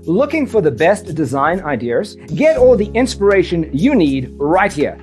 Looking for the best design ideas? Get all the inspiration you need right here.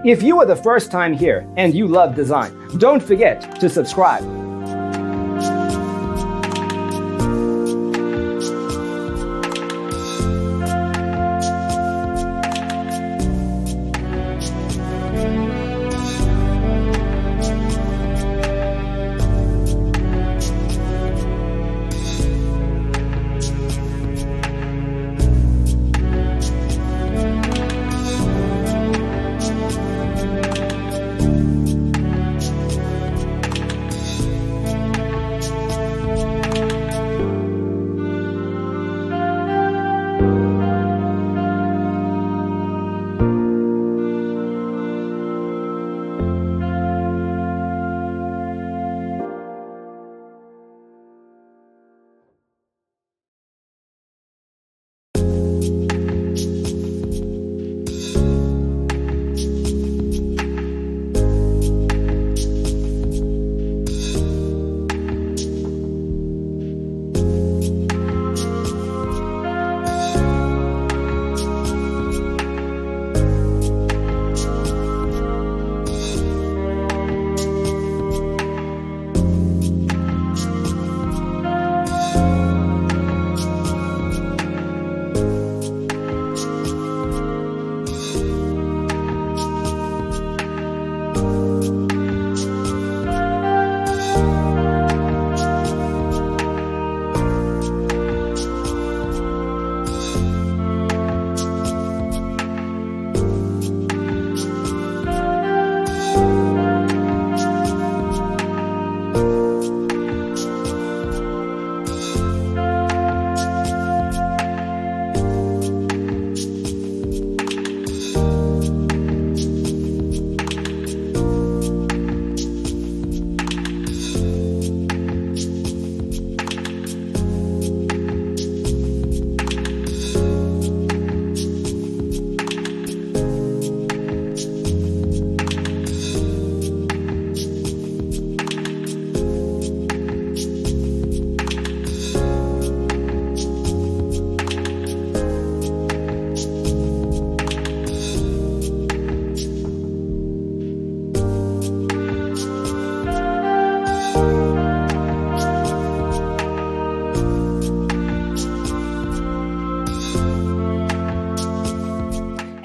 If you are the first time here and you love design, don't forget to subscribe.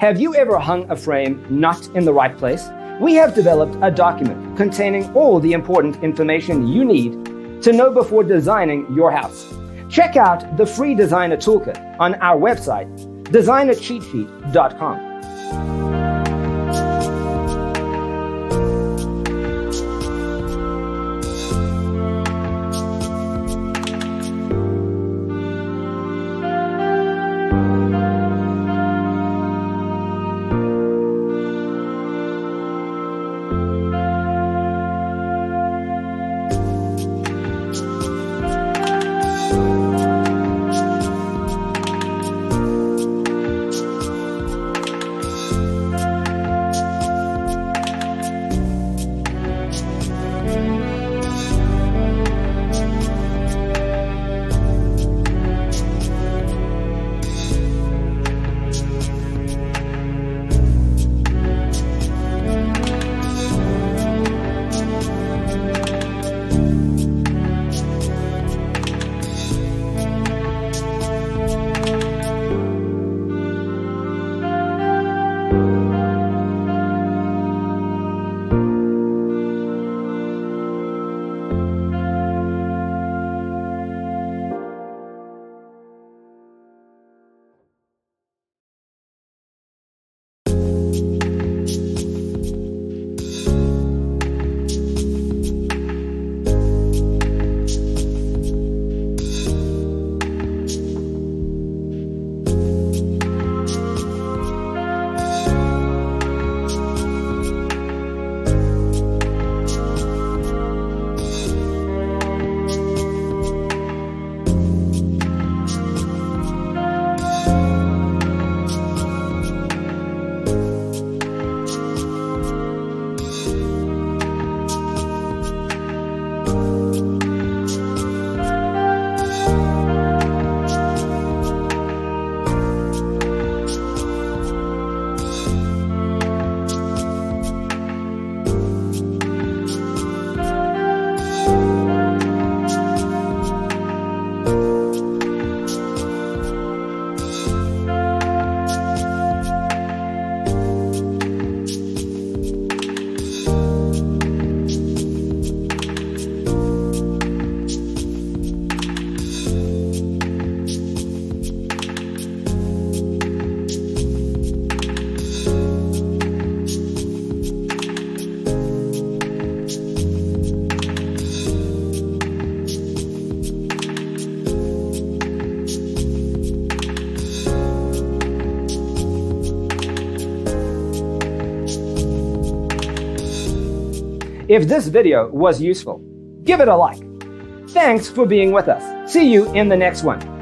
Have you ever hung a frame not in the right place? We have developed a document containing all the important information you need to know before designing your house. Check out the free designer toolkit on our website, designercheatsheet.com. If this video was useful, give it a like. Thanks for being with us. See you in the next one.